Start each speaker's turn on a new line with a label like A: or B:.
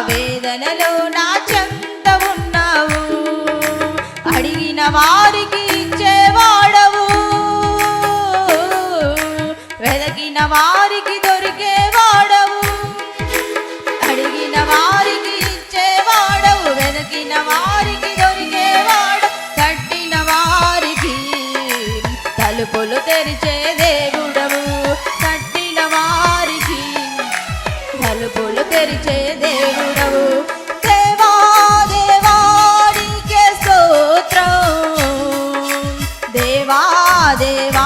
A: వేదనలో నా చెంత ఉన్నావు, అడిగిన వారికి ఇచ్చేవాడవు, వెదకిన వారికి దొరికేవాడవు, అడిగిన వారికి ఇచ్చేవాడవు, వెదకిన వారికి దొరికేవాడు, తట్టిన వారికి తలుపులు తెరిచే దేవుడవు, తట్టిన వారికి తలుపులు తెరిచే దేవుడవు. దేవా దేవా నీకే స్తోత్రం, దేవా దేవా